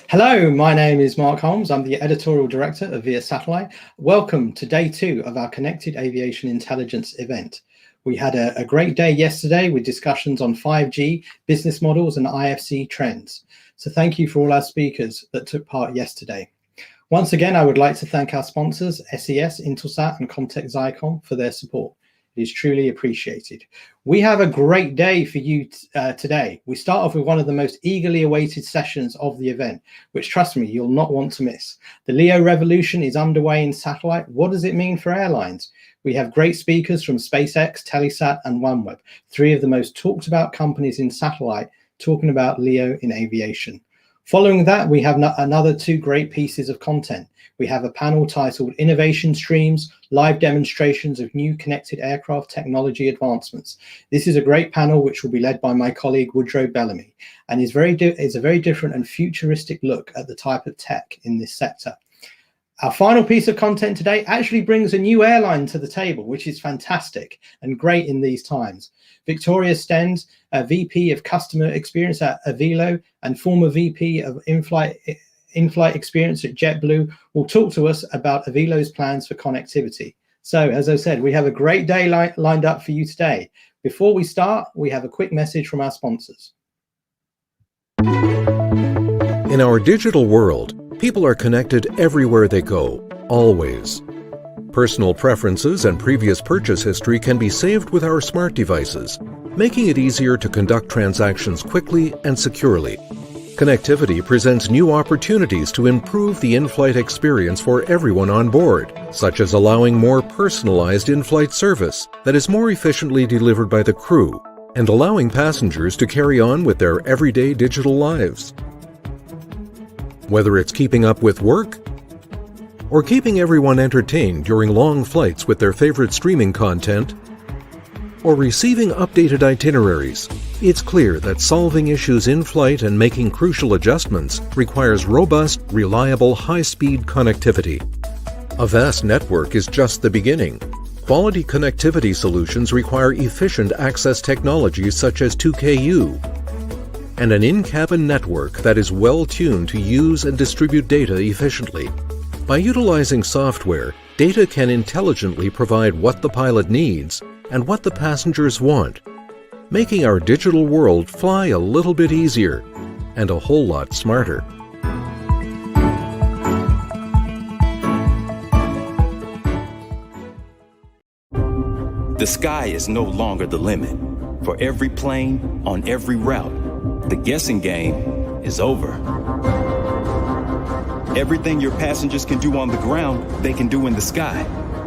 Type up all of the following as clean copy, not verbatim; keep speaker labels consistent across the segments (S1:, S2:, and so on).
S1: Hello, my name is Mark Holmes. I'm the editorial director of Via Satellite. Welcome to day 2 of our Connected Aviation Intelligence event. We had a great day yesterday with discussions on 5G, business models and IFC trends. So thank you for all our speakers that took part yesterday. Once again, I would like to thank our sponsors, SES, Intelsat and Comtech Zycom for their support. It is truly appreciated. We have a great day for you today. We start off with one of the most eagerly awaited sessions of the event, which, trust me, you'll not want to miss. The LEO revolution is underway in satellite. What does it mean for airlines? We have great speakers from SpaceX, Telesat and OneWeb, 3 of the most talked about companies in satellite, talking about LEO in aviation. Following that, we have another 2 great pieces of content. We have a panel titled Innovation Streams, Live Demonstrations of New Connected Aircraft Technology Advancements. This is a great panel which will be led by my colleague Woodrow Bellamy, and is a very different and futuristic look at the type of tech in this sector. Our final piece of content today actually brings a new airline to the table, which is fantastic and great in these times. Victoria Stens, a VP of Customer Experience at Avelo and former VP of in-flight experience at JetBlue, will talk to us about Avelo's plans for connectivity. So, as I said, we have a great day lined up for you today. Before we start, we have a quick message from our sponsors.
S2: In our digital world, people are connected everywhere they go, always. Personal preferences and previous purchase history can be saved with our smart devices, making it easier to conduct transactions quickly and securely. Connectivity presents new opportunities to improve the in-flight experience for everyone on board, such as allowing more personalized in-flight service that is more efficiently delivered by the crew, and allowing passengers to carry on with their everyday digital lives. Whether it's keeping up with work, or keeping everyone entertained during long flights with their favorite streaming content, or receiving updated itineraries, it's clear that solving issues in flight and making crucial adjustments requires robust, reliable, high-speed connectivity. A vast network is just the beginning. Quality connectivity solutions require efficient access technologies such as 2KU, and an in-cabin network that is well-tuned to use and distribute data efficiently. By utilizing software, data can intelligently provide what the pilot needs and what the passengers want, making our digital world fly a little bit easier and a whole lot smarter.
S3: The sky is no longer the limit. For every plane, on every route, the guessing game is over. Everything your passengers can do on the ground, they can do in the sky.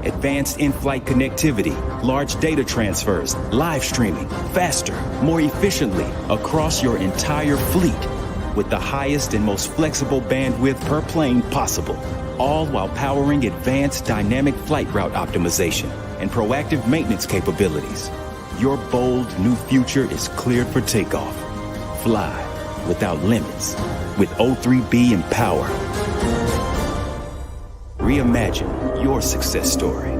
S3: Advanced in-flight connectivity, large data transfers, live streaming, faster, more efficiently across your entire fleet with the highest and most flexible bandwidth per plane possible, all while powering advanced dynamic flight route optimization and proactive maintenance capabilities. Your bold new future is cleared for takeoff. Fly without limits with O3B Empower. Reimagine your success story.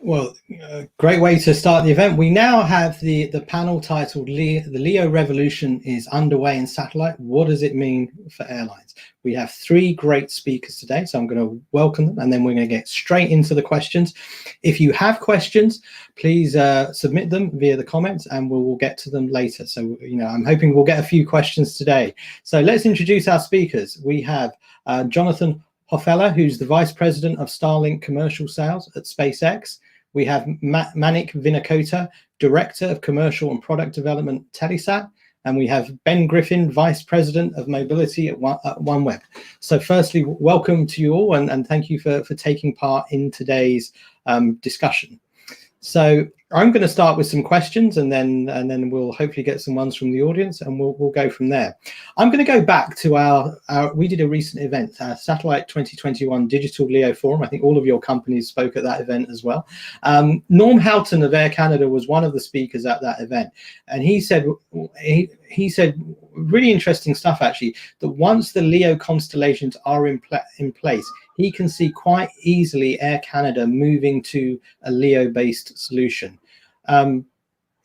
S1: Well, great way to start the event. We now have the panel titled The LEO Revolution is Underway in Satellite. What does it mean for airlines? We have 3 great speakers today, so I'm going to welcome them and then we're going to get straight into the questions. If you have questions, please submit them via the comments and we'll get to them later. So, I'm hoping we'll get a few questions today. So let's introduce our speakers. We have Jonathan Hoffella, who's the Vice President of Starlink Commercial Sales at SpaceX. We have Manik Vinakota, Director of Commercial and Product Development at Telesat. And we have Ben Griffin, Vice President of Mobility at OneWeb. So firstly, welcome to you all and thank you for taking part in today's discussion. So I'm going to start with some questions and then we'll hopefully get some ones from the audience and we'll go from there. I'm going to go back to we did a recent event, Satellite 2021 Digital LEO Forum. I think all of your companies spoke at that event as well. Norm Houghton of Air Canada was one of the speakers at that event. And he said really interesting stuff actually, that once the LEO constellations are in place, he can see quite easily Air Canada moving to a LEO-based solution.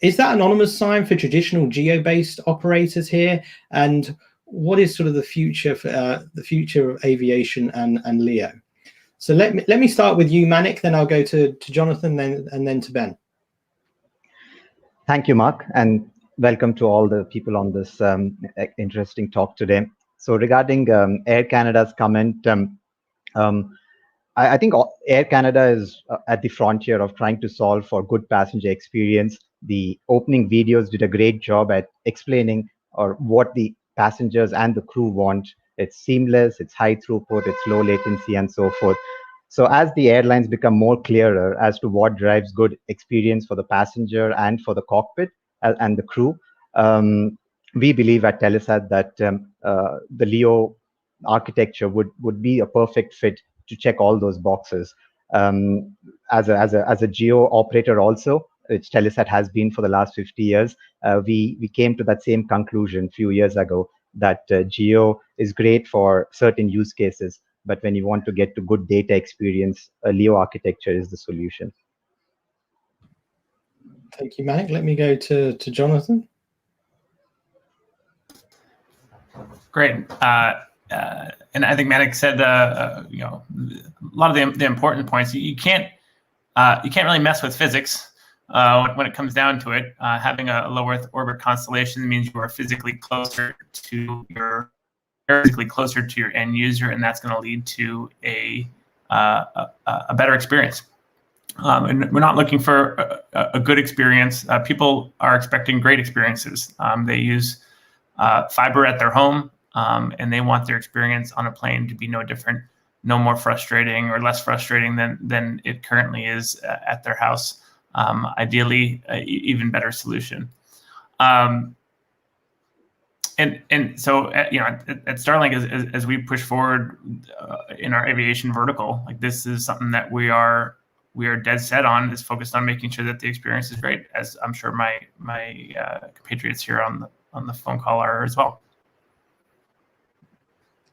S1: Is that an ominous sign for traditional geo-based operators here? And what is sort of the future for the future of aviation and LEO? So let me start with you, Manik. Then I'll go to Jonathan, and then to Ben.
S4: Thank you, Mark, and welcome to all the people on this interesting talk today. So regarding Air Canada's comment, I think Air Canada is at the frontier of trying to solve for good passenger experience. The opening videos did a great job at explaining what the passengers and the crew want. It's seamless, it's high throughput, it's low latency, and so forth. So as the airlines become more clearer as to what drives good experience for the passenger and for the cockpit and the crew, we believe at Telesat that the LEO architecture would be a perfect fit to check all those boxes. As a geo operator also, which Telesat has been for the last 50 years, we came to that same conclusion a few years ago that geo is great for certain use cases, but when you want to get to good data experience, a LEO architecture is the solution.
S1: Thank you, Manik. Let me go to Jonathan.
S5: Great. And I think Manik said, you know, a lot of the important points. You can't really mess with physics when it comes down to it. Having a low Earth orbit constellation means you are physically closer to your end user, and that's going to lead to a better experience. And we're not looking for a good experience. People are expecting great experiences. They use fiber at their home, and they want their experience on a plane to be no different, no more frustrating or less frustrating than it currently is at their house. Ideally, even better solution. And so, you know, at Starlink, as we push forward in our aviation vertical, like this is something that we are dead set on, is focused on making sure that the experience is great, as I'm sure my compatriots here on the phone call are as well.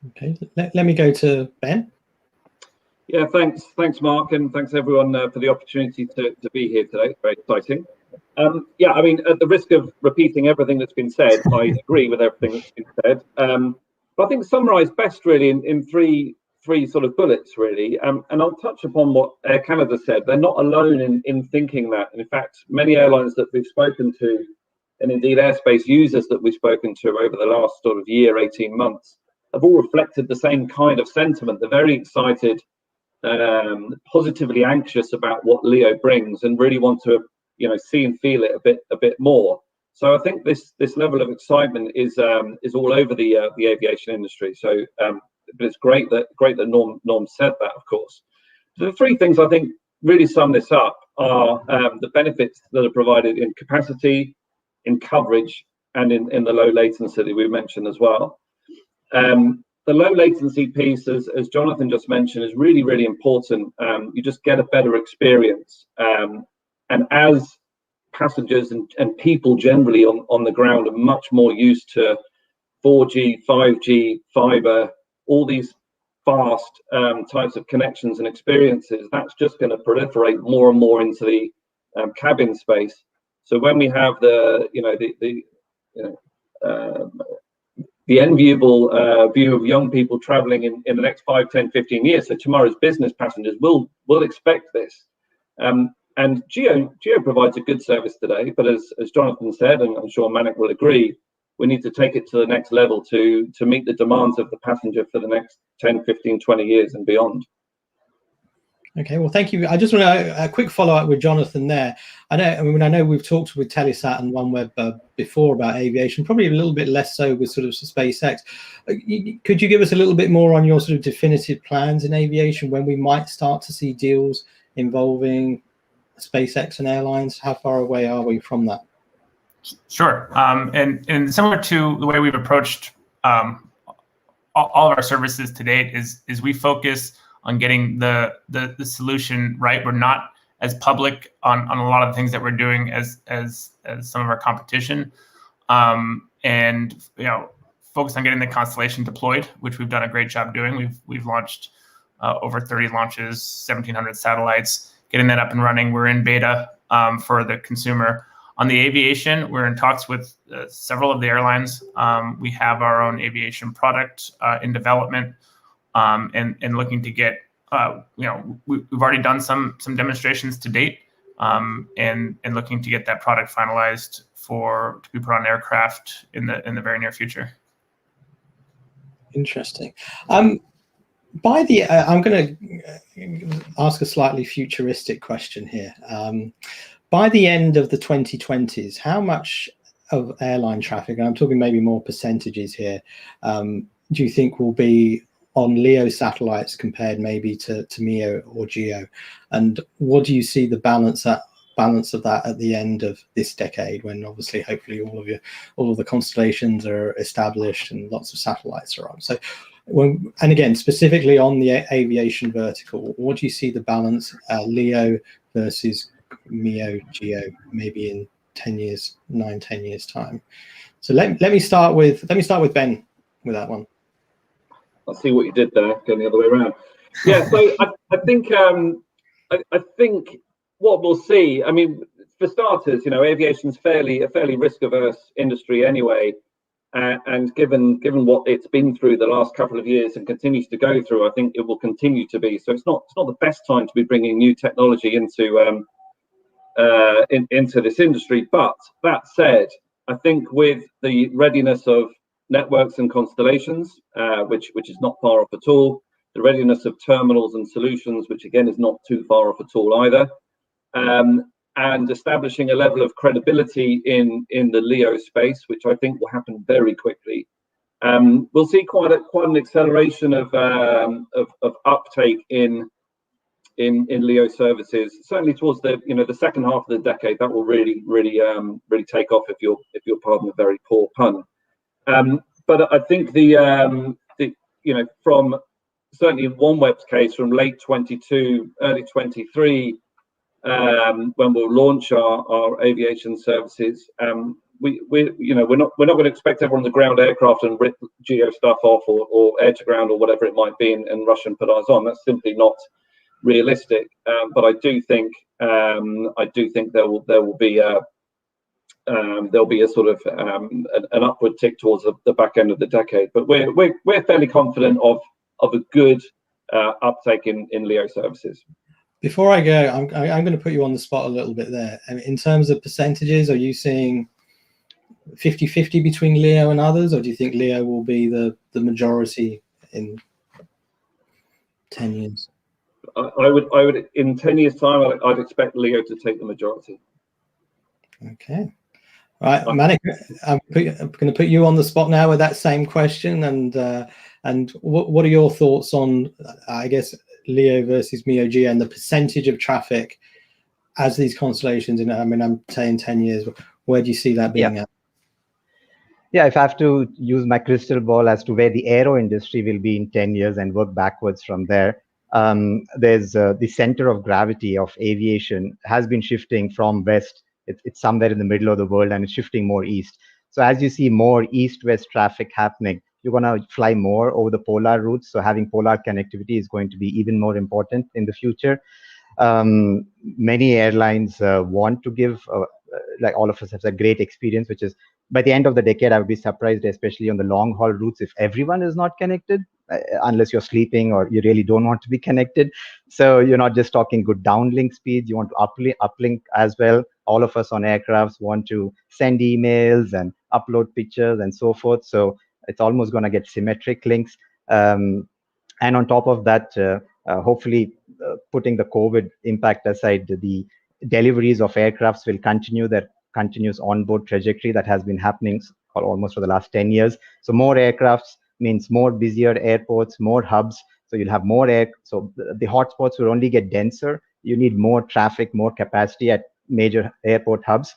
S1: Okay, let me go to Ben.
S6: Yeah, thanks, Mark, and thanks everyone for the opportunity to be here today. Very exciting. Yeah, I mean, at the risk of repeating everything that's been said, I agree with everything that's been said. But I think summarised best really in three sort of bullets really. And I'll touch upon what Air Canada said. They're not alone in thinking that. And in fact, many airlines that we've spoken to, and indeed airspace users that we've spoken to over the last sort of year, 18 months, have all reflected the same kind of sentiment. They're very excited, positively anxious about what LEO brings, and really want to, you know, see and feel it a bit more. So I think this level of excitement is all over the aviation industry. So, but it's great that Norm said that, of course. So the three things I think really sum this up are the benefits that are provided in capacity, in coverage, and in the low latency that we mentioned as well. The low latency piece, as Jonathan just mentioned, is really, really important. You just get a better experience. And as passengers and people generally on the ground are much more used to 4G, 5G, fiber, all these fast types of connections and experiences, that's just going to proliferate more and more into the cabin space. So when we have the enviable view of young people traveling in the next 5, 10, 15 years, so tomorrow's business passengers will expect this. And Geo provides a good service today, but as Jonathan said, and I'm sure Manik will agree, we need to take it to the next level to meet the demands of the passenger for the next 10, 15, 20 years and beyond.
S1: Okay, well, thank you. I just want a quick follow-up with Jonathan there. I know we've talked with Telesat and OneWeb before about aviation, probably a little bit less so with sort of SpaceX. Could you give us a little bit more on your sort of definitive plans in aviation, when we might start to see deals involving SpaceX and airlines? How far away are we from that?
S5: Sure. And similar to the way we've approached all of our services to date is we focus on getting the solution right. We're not as public on a lot of the things that we're doing as some of our competition, and focus on getting the constellation deployed, which we've done a great job doing. We've launched over 30 launches, 1,700 satellites, getting that up and running. We're in beta for the consumer. On the aviation, we're in talks with several of the airlines. We have our own aviation product in development, and looking to get, we've already done some demonstrations to date, and looking to get that product finalized to be put on aircraft in the very near future.
S1: Interesting. I'm going to ask a slightly futuristic question here. By the end of the 2020s, how much of airline traffic, and I'm talking maybe more percentages here, do you think will be on LEO satellites compared maybe to MEO or GEO? And what do you see the balance of that at the end of this decade, when obviously hopefully all of the constellations are established and lots of satellites are on? So and again, specifically on the aviation vertical, what do you see the balance, LEO versus MEO, GEO, maybe in 10 years, 9-10 years time? So let me start with Ben with that one.
S6: I'll see what you did there, going the other way around. Yeah, so I think what we'll see, I mean, for starters, aviation's a fairly risk-averse industry anyway, and given what it's been through the last couple of years and continues to go through, I think it will continue to be. So it's not the best time to be bringing new technology into this industry. But that said, I think with the readiness of networks and constellations, which is not far off at all, the readiness of terminals and solutions, which again is not too far off at all either, and establishing a level of credibility in the LEO space, which I think will happen very quickly. We'll see quite an acceleration of uptake in LEO services, certainly towards the second half of the decade. That will really take off, if you'll pardon a very poor pun. But I think from certainly in OneWeb's case, from late 22, early 23, when we'll launch our aviation services, we're not going to expect everyone on the ground aircraft and rip GEO stuff off or air to ground or whatever it might be and rush and put ours on. That's simply not realistic. But I do think there will be a sort of an upward tick towards the back end of the decade. But we're fairly confident of a good uptake in LEO services.
S1: Before I go, I'm going to put you on the spot a little bit there. I mean, in terms of percentages, are you seeing 50-50 between LEO and others, or do you think LEO will be the majority in 10 years?
S6: I would in 10 years' time, I'd expect LEO to take the majority.
S1: Okay. All right, Manik, I'm going to put you on the spot now with that same question, and what are your thoughts on, I guess, LEO versus MEO, GEO, and the percentage of traffic as these constellations, I'm saying 10 years, where do you see that being at?
S4: Yeah, if I have to use my crystal ball as to where the aero industry will be in 10 years and work backwards from there, there's the center of gravity of aviation has been shifting from west. It's somewhere in the middle of the world, and it's shifting more east. So as you see more east-west traffic happening, you're going to fly more over the polar routes. So having polar connectivity is going to be even more important in the future. Many airlines want to give, like all of us have a great experience, which is by the end of the decade, I would be surprised, especially on the long haul routes, if everyone is not connected, unless you're sleeping or you really don't want to be connected. So you're not just talking good downlink speeds, you want to uplink as well. All of us on aircrafts want to send emails and upload pictures and so forth. So it's almost going to get symmetric links. And on top of that, hopefully putting the COVID impact aside, the deliveries of aircrafts will continue their continuous onboard trajectory that has been happening almost for the last 10 years. So more aircrafts means more busier airports, more hubs. So you'll have more so the hotspots will only get denser. You need more traffic, more capacity at major airport hubs,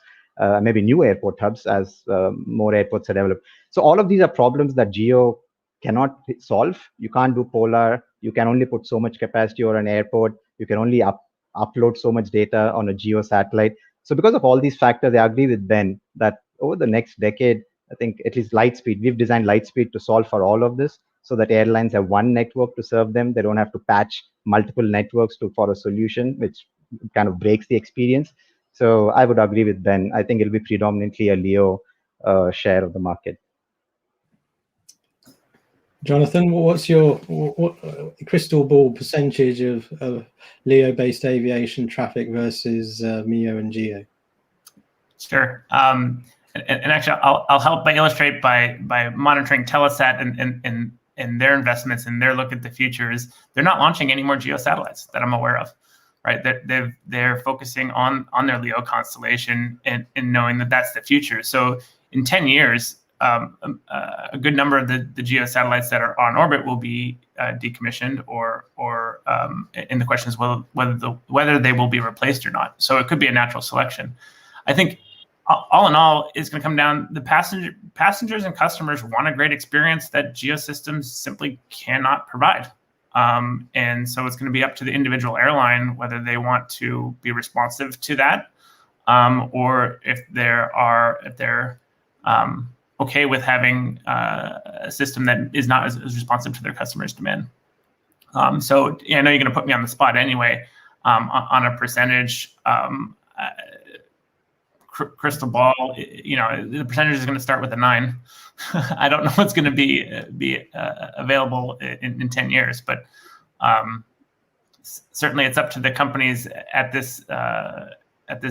S4: maybe new airport hubs as more airports are developed. So all of these are problems that GEO cannot solve. You can't do polar. You can only put so much capacity over an airport. You can only upload so much data on a GEO satellite. So because of all these factors, I agree with Ben that over the next decade, I think at least Lightspeed, we've designed Lightspeed to solve for all of this. so that airlines have one network to serve them. They don't have to patch multiple networks for a solution, which kind of breaks the experience. So I would agree with Ben. I think it'll be predominantly a LEO share of the market.
S1: Jonathan, what's your crystal ball percentage of LEO-based aviation traffic versus MEO and GEO?
S5: Sure. And actually, I'll help by illustrate by monitoring Telesat and their investments and their look at the future is they're not launching any more GEO satellites that I'm aware of, right? They're focusing on their LEO constellation and knowing that that's the future. So in 10 years, a good number of the GEO satellites that are on orbit will be decommissioned, and the question is whether they will be replaced or not. So it could be a natural selection. I think all in all, it's going to come down. The passengers and customers want a great experience that GEO systems simply cannot provide, and so it's going to be up to the individual airline whether they want to be responsive to that, or if they're okay with having a system that is not as responsive to their customers' demand. So I know you're going to put me on the spot anyway on a percentage. Crystal ball, the percentage is going to start with a 9. I don't know what's going to be available in 10 years, but certainly it's up to the companies at this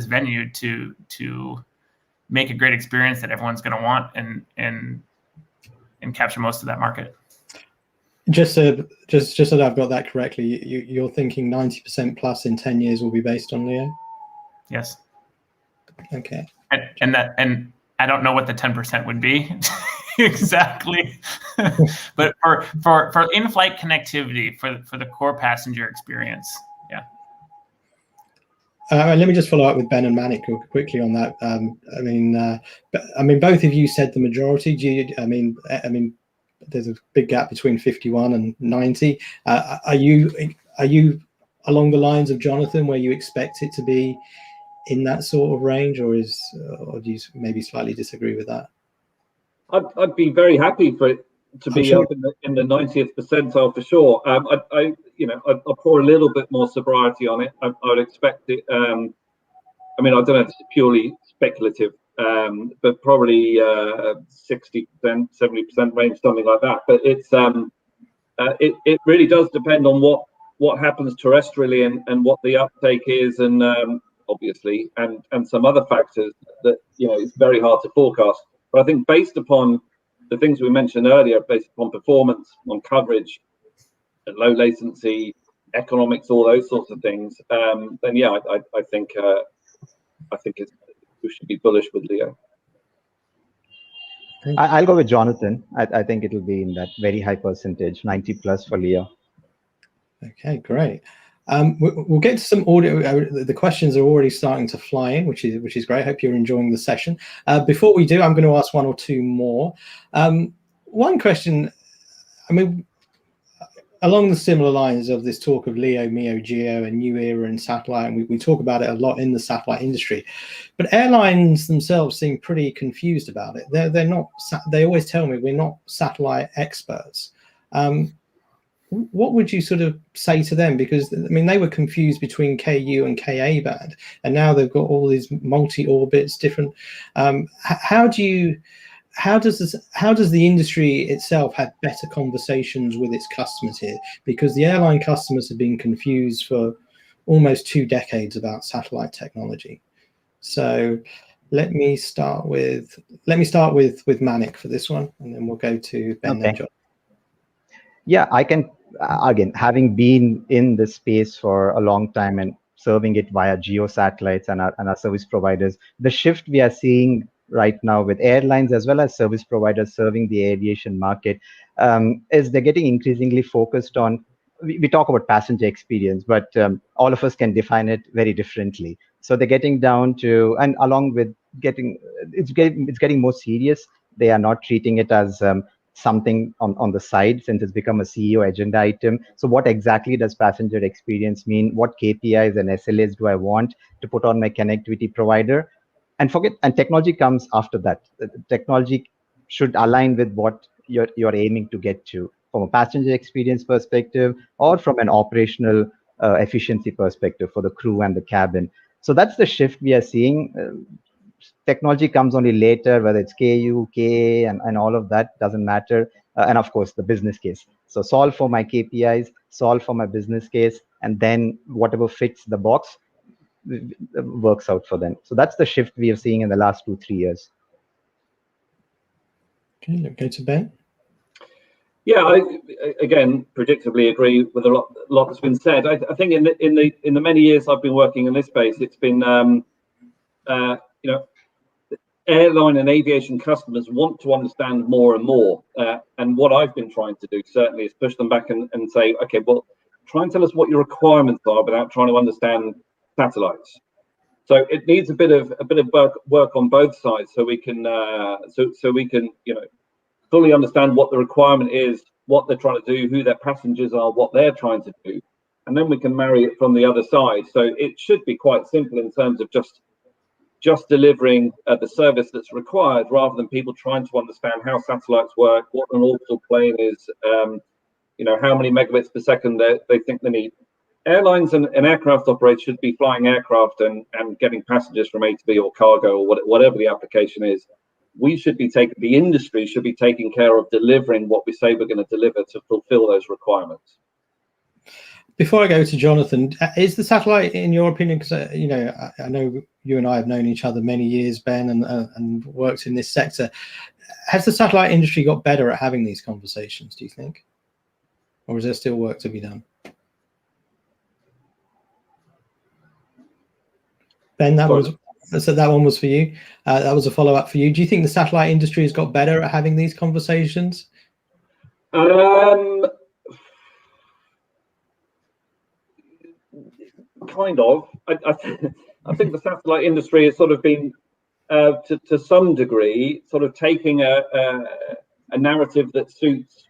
S5: venue to make a great experience that everyone's going to want and capture most of that market.
S1: Just so that I've got that correctly, you're thinking 90% plus in 10 years will be based on LEO?
S5: Yes.
S1: Okay.
S5: And I don't know what the 10% would be exactly, but for in-flight connectivity for the core passenger experience, yeah.
S1: Let me just follow up with Ben and Manik quickly on that. I mean, both of you said the majority. I mean, there's a big gap between 51 and 90. Are you along the lines of Jonathan, where you expect it to be in that sort of range, or do you maybe slightly disagree with that?
S6: I'd be very happy for it to be up in the 90th percentile for sure. I'd pour a little bit more sobriety on it. I would expect it. I mean, I don't know if it's purely speculative, but probably 60%, 70% range, something like that. But it's it really does depend on what happens terrestrially and what the uptake is, and obviously, and some other factors that it's very hard to forecast. But I think based upon the things we mentioned earlier, based upon performance, on coverage, and low latency, economics, all those sorts of things, then yeah, I think we should be bullish with LEO.
S4: I'll go with Jonathan. I think it'll be in that very high percentage, 90 plus for LEO.
S1: Okay, great. We'll get to some audio. The questions are already starting to fly in, which is great. I hope you're enjoying the session. Before we do, I'm going to ask one or two more. One question, I mean, along the similar lines of this talk of LEO, MEO, GEO, and new era and satellite, and we talk about it a lot in the satellite industry, but airlines themselves seem pretty confused about it. They're not. They always tell me we're not satellite experts. What would you sort of say to them? Because I mean, they were confused between KU and KA band, and now they've got all these multi-orbits, different. How does the industry itself have better conversations with its customers here? Because the airline customers have been confused for almost 2 decades about satellite technology. So let me start with Manik for this one, and then we'll go to Ben and John.
S4: Yeah, I can. Again, having been in this space for a long time and serving it via GEO satellites and our service providers, the shift we are seeing right now with airlines as well as service providers serving the aviation market is they're getting increasingly focused on. We talk about passenger experience, but all of us can define it very differently. So they're getting down to, and along with it's getting more serious. They are not treating it as something on the side, since it's become a CEO agenda item. So what exactly does passenger experience mean? What KPIs and SLAs do I want to put on my connectivity provider? And technology comes after that. The technology should align with what you're aiming to get to. from a passenger experience perspective or from an operational efficiency perspective for the crew and the cabin. So that's the shift we are seeing. Technology comes only later, whether it's KU, KA, and all of that doesn't matter. And of course, the business case. So solve for my KPIs, solve for my business case, and then whatever fits the box works out for them. So that's the shift we are seeing in the last 2-3 years.
S1: Okay, let's go to Ben.
S6: Yeah, I again predictably agree with a lot that's been said. I think in the many years I've been working in this space, it's been airline and aviation customers want to understand more and more. And what I've been trying to do certainly is push them back and say, okay, well, try and tell us what your requirements are without trying to understand satellites. So it needs a bit of work on both sides, so we can fully understand what the requirement is, what they're trying to do, who their passengers are, what they're trying to do, and then we can marry it from the other side. So it should be quite simple in terms of just delivering the service that's required, rather than people trying to understand how satellites work, what an orbital plane is, how many megabits per second they think they need. Airlines and aircraft operators should be flying aircraft and getting passengers from A to B or cargo or whatever the application is. The industry should be taking care of delivering what we say we're going to deliver to fulfill those requirements.
S1: Before I go to Jonathan, is the satellite, in your opinion, because I know you and I have known each other many years, Ben, and worked in this sector, has the satellite industry got better at having these conversations, do you think? Or is there still work to be done? Ben, that one was for you. That was a follow-up for you. Do you think the satellite industry has got better at having these conversations?
S6: Kind of. I think the satellite industry has sort of been, to some degree, sort of taking a narrative that suits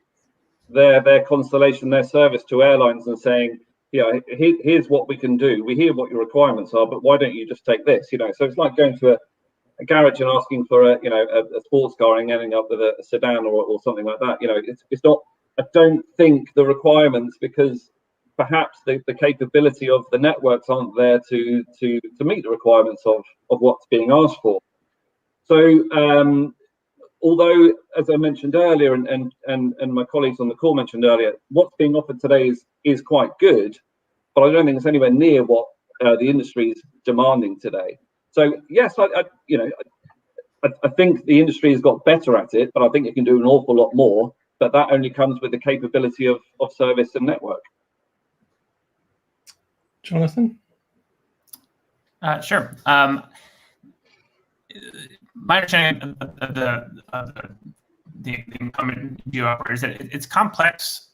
S6: their constellation, their service to airlines, and saying, here's what we can do. We hear what your requirements are, but why don't you just take this? So it's like going to a garage and asking for a sports car and ending up with a sedan or something like that. It's not. I don't think the requirements, because perhaps the capability of the networks aren't there to meet the requirements of what's being asked for. So although, as I mentioned earlier, and my colleagues on the call mentioned earlier, what's being offered today is quite good, but I don't think it's anywhere near what the industry is demanding today. So yes, I think the industry has got better at it, but I think it can do an awful lot more. But that only comes with the capability of service and network.
S1: Jonathan?
S5: Sure. My understanding of the incumbent GEO operators is that it's complex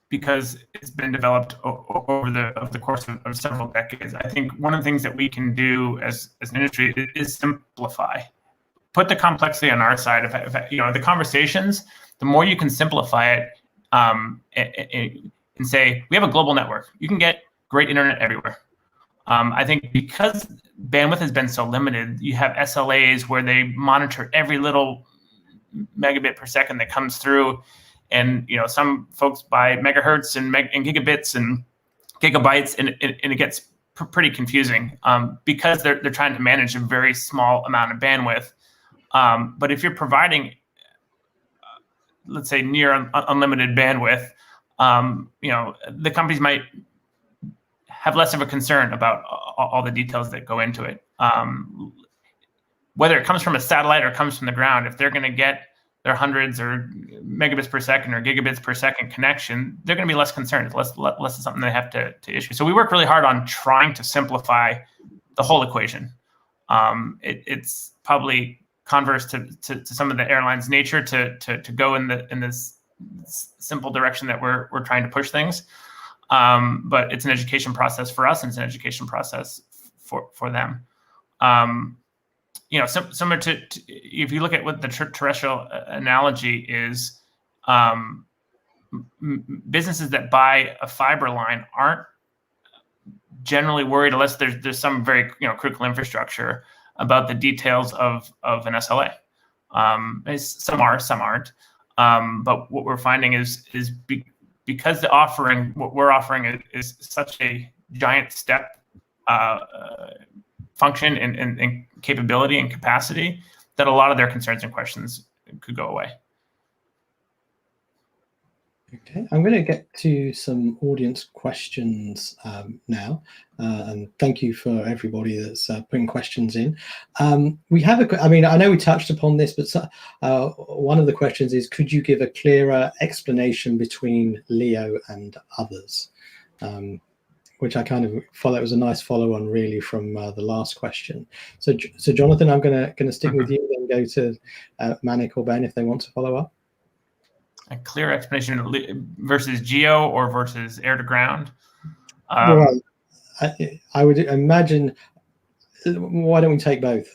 S5: because it's been developed over the course of several decades. I think one of the things that we can do as an industry is simplify. Put the complexity on our side. If the conversations, the more you can simplify it, and say, we have a global network. You can get great internet everywhere. I think because bandwidth has been so limited, you have SLAs where they monitor every little megabit per second that comes through. And some folks buy megahertz and gigabits and gigabytes, and it gets pretty confusing because they're trying to manage a very small amount of bandwidth. But if you're providing, let's say, near unlimited bandwidth, the companies might have less of a concern about all the details that go into it. Whether it comes from a satellite or comes from the ground, if they're going to get their hundreds or megabits per second or gigabits per second connection, they're going to be less concerned. It's less something they have to issue. So we work really hard on trying to simplify the whole equation. It's probably converse to some of the airlines' nature to go in this simple direction that we're trying to push things. But it's an education process for us, and it's an education process for them. Similar to if you look at what the terrestrial analogy is, businesses that buy a fiber line aren't generally worried, unless there's some very critical infrastructure, about the details of an SLA. Some are, some aren't. But what we're finding is because what we're offering is such a giant step function and capability and capacity, that a lot of their concerns and questions could go away.
S1: Okay, I'm going to get to some audience questions now, and thank you for everybody that's putting questions in. We have I mean, I know we touched upon this, but one of the questions is, could you give a clearer explanation between LEO and others? Which I kind of thought that was a nice follow-on, really, from the last question. So Jonathan, I'm going to stick with you, then go to Manik or Ben if they want to follow up.
S5: A clear explanation versus geo or versus air to ground?
S1: Well, I would imagine, why don't we take both?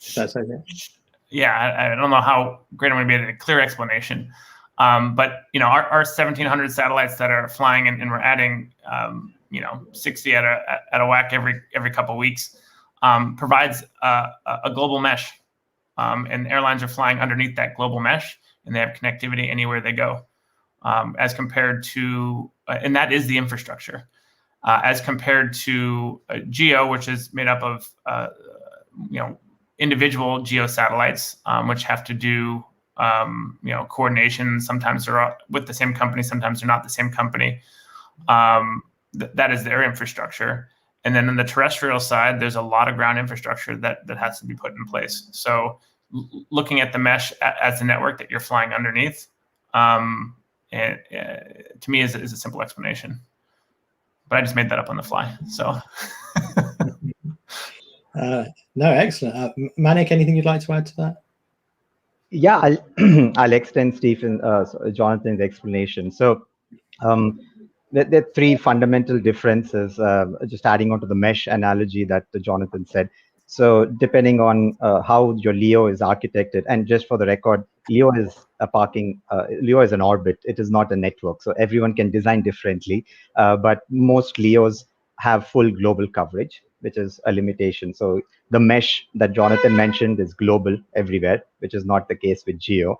S1: If that's okay.
S5: Yeah, I don't know how great I'm going to be at a clear explanation. But, you know, our 1,700 satellites that are flying, and we're adding, you know, 60 at a whack every couple of weeks, provides a global mesh. And airlines are flying underneath that global mesh, and they have connectivity anywhere they go, as compared to, and that is the infrastructure, as compared to GEO, which is made up of, you know, individual GEO satellites, which have to do, you know, coordination. Sometimes they're with the same company, sometimes they're not the same company. That is their infrastructure. And then on the terrestrial side, there's a lot of ground infrastructure that has to be put in place. So looking at the mesh as the network that you're flying underneath, to me is a simple explanation. But I just made that up on the fly. So.
S1: No, excellent. Manik, anything you'd like to add to that?
S4: Yeah, I'll extend Jonathan's explanation. So there are three fundamental differences, just adding on to the mesh analogy that Jonathan said. So depending on how your LEO is architected, and just for the record, LEO is LEO is an orbit. It is not a network. So everyone can design differently, but most LEOs have full global coverage, which is a limitation. So the mesh that Jonathan mentioned is global everywhere, which is not the case with GEO.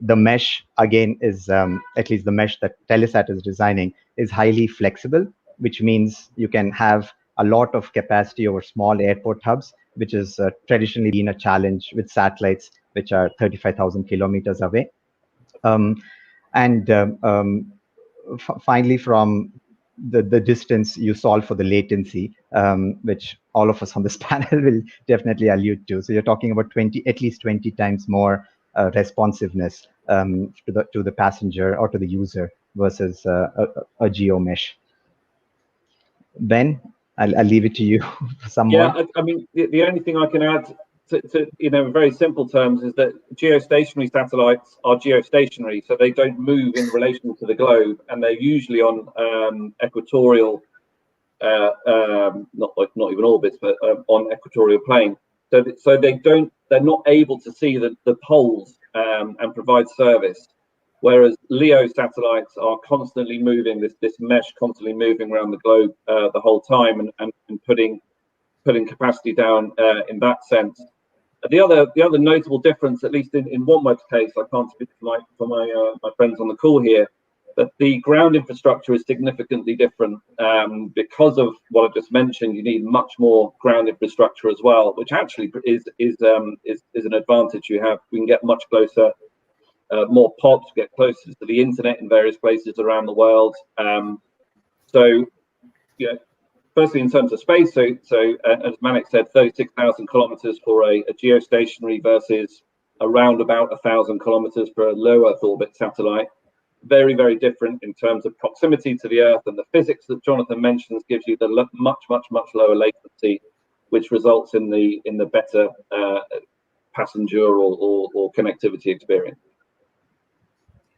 S4: The mesh, again, is, at least the mesh that Telesat is designing, is highly flexible, which means you can have a lot of capacity over small airport hubs, which has traditionally been a challenge with satellites, which are 35,000 kilometers away. Finally, from the distance, you solve for the latency, which all of us on this panel will definitely allude to. So you're talking about at least 20 times more responsiveness to the passenger or to the user versus a GEO mesh. Ben, I'll leave it to you for some more.
S6: Yeah, I mean, the only thing I can add to in very simple terms is that geostationary satellites are geostationary, so they don't move in relation to the globe, and they're usually on equatorial, not even orbits, but on equatorial plane. So they're not able to see the poles and provide service. Whereas LEO satellites are constantly moving, this mesh constantly moving around the globe the whole time, and putting capacity down in that sense. The other notable difference, at least in OneWeb's case, I can't speak for my friends on the call here, but the ground infrastructure is significantly different because of what I just mentioned. You need much more ground infrastructure as well, which actually is an advantage you have. We can get much closer. More POPs, get closer to the internet in various places around the world. So, yeah, firstly, in terms of space, so as Manik said, 36,000 kilometers for a geostationary versus around about 1,000 kilometers for a low Earth orbit satellite. Very, very different in terms of proximity to the Earth, and the physics that Jonathan mentions gives you the much lower latency, which results in the better passenger or connectivity experience.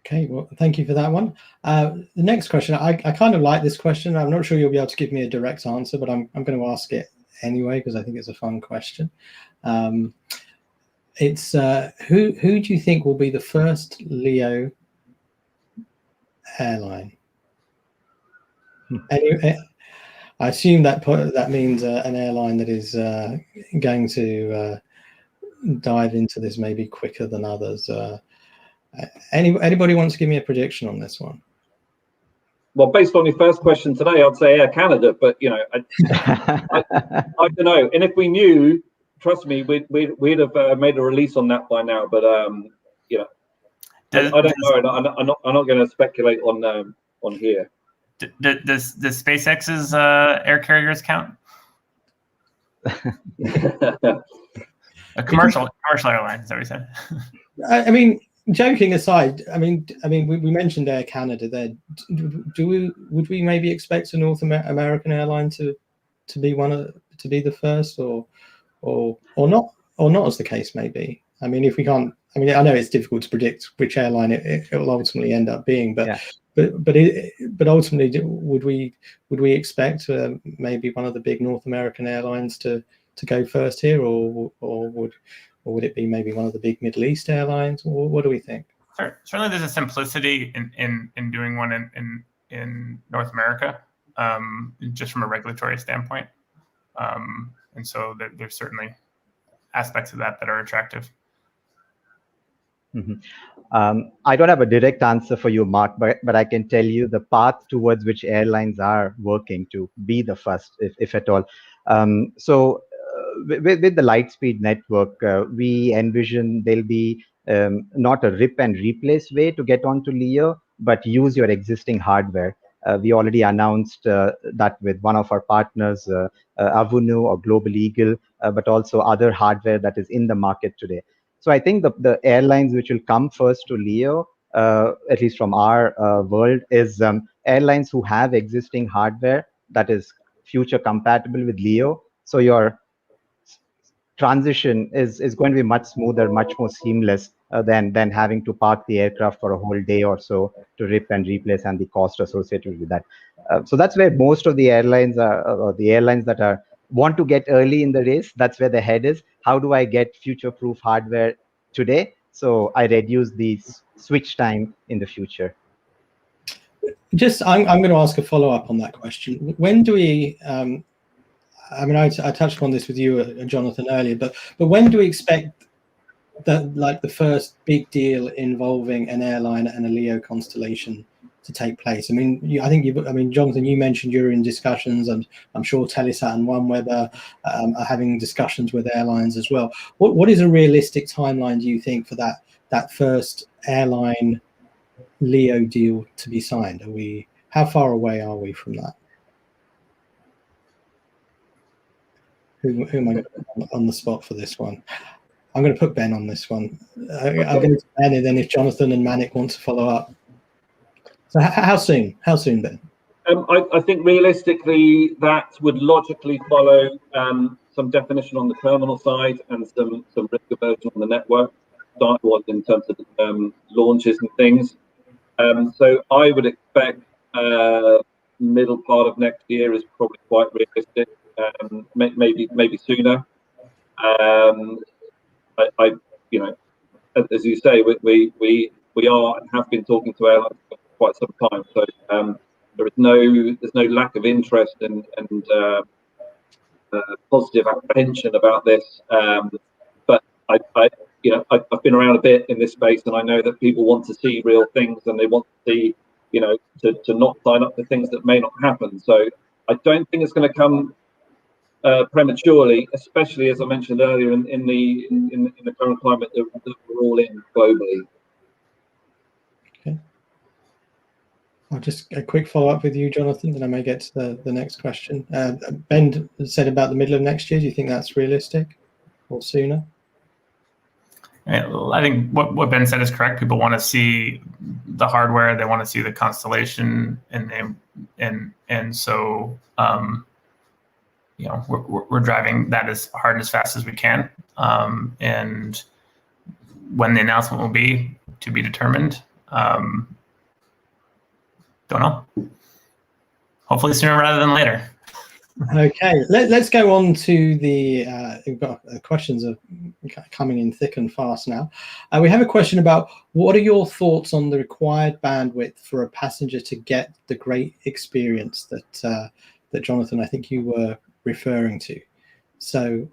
S1: Okay, well, thank you for that one. The next question, I kind of like this question. I'm not sure you'll be able to give me a direct answer, but I'm going to ask it anyway because I think it's a fun question. It's who do you think will be the first LEO airline? I assume that means an airline that is going to dive into this maybe quicker than others. Anybody wants to give me a prediction on this one?
S6: Well, based on your first question today, I'd say Air Canada, but you know, I don't know. And if we knew, trust me, we'd have made a release on that by now. But you know, I don't know. I'm not going to speculate on here.
S5: Does SpaceX's air carriers count? A commercial airline, is that what you said?
S1: I mean, joking aside, I mean, we mentioned Air Canada there. Would we maybe expect a North American airline to be the first, or not, as the case may be? I mean, if we can't, I mean, I know it's difficult to predict which airline it will ultimately end up being, but yeah. but ultimately, would we expect maybe one of the big North American airlines to go first here, or would it be maybe one of the big Middle East airlines? Or what do we think?
S5: Certainly, there's a simplicity in doing one in North America, just from a regulatory standpoint, and so there's certainly aspects of that are attractive.
S4: Mm-hmm. I don't have a direct answer for you, Mark, but I can tell you the path towards which airlines are working to be the first, if at all. With the Lightspeed network, we envision there'll be not a rip and replace way to get onto LEO, but use your existing hardware. We already announced that with one of our partners, Avunu or Global Eagle, but also other hardware that is in the market today. So I think the airlines which will come first to LEO, at least from our world, is airlines who have existing hardware that is future compatible with LEO. So your transition is going to be much smoother, much more seamless than having to park the aircraft for a whole day or so to rip and replace, and the cost associated with that. So that's where most of the airlines are, or the airlines that want to get early in the race. That's where the head is. How do I get future-proof hardware today, so I reduce the switch time in the future?
S1: I'm going to ask a follow-up on that question. When do we? I mean, I touched upon this with you, Jonathan, earlier, but when do we expect that, like, the first big deal involving an airline and a LEO constellation to take place? I mean, Jonathan, you mentioned you're in discussions, and I'm sure Telesat and OneWeb are having discussions with airlines as well. What is a realistic timeline, do you think, for that first airline LEO deal to be signed? How far away are we from that? Who am I going to put on the spot for this one? I'm going to put Ben on this one. Okay. I'm going to Ben, and then if Jonathan and Manik want to follow up. So how soon? How soon, Ben?
S6: I think realistically that would logically follow some definition on the terminal side and some risk aversion on the network side, in terms of launches and things. So I would expect middle part of next year is probably quite realistic. Maybe sooner. I you know, as you say, we are and have been talking to airlines for quite some time. So there's no lack of interest and positive apprehension about this. But I've been around a bit in this space, and I know that people want to see real things, and they want to see, to not sign up for things that may not happen. So I don't think it's going to come prematurely, especially as I mentioned earlier in the current climate that we're all in globally.
S1: Okay. I'll just a quick follow up with you, Jonathan, then I may get to the next question. Ben said about the middle of next year. Do you think that's realistic, or sooner?
S5: I think what Ben said is correct. People want to see the hardware, they want to see the constellation, and so we're driving that as hard and as fast as we can. And when the announcement will be, to be determined. Don't know. Hopefully sooner rather than later.
S1: Okay, let's go on to the we've got questions are coming in thick and fast now. We have a question about what are your thoughts on the required bandwidth for a passenger to get the great experience that Jonathan, I think you were referring to. So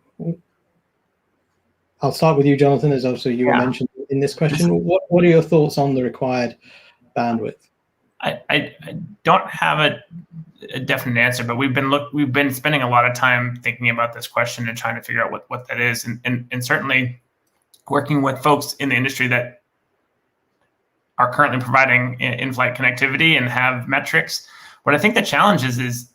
S1: I'll start with you, Jonathan, as also you were mentioned in this question. What are your thoughts on the required bandwidth?
S5: I don't have a definite answer, but we've been spending a lot of time thinking about this question and trying to figure out what that is, and certainly working with folks in the industry that are currently providing in-flight connectivity and have metrics. What I think the challenge is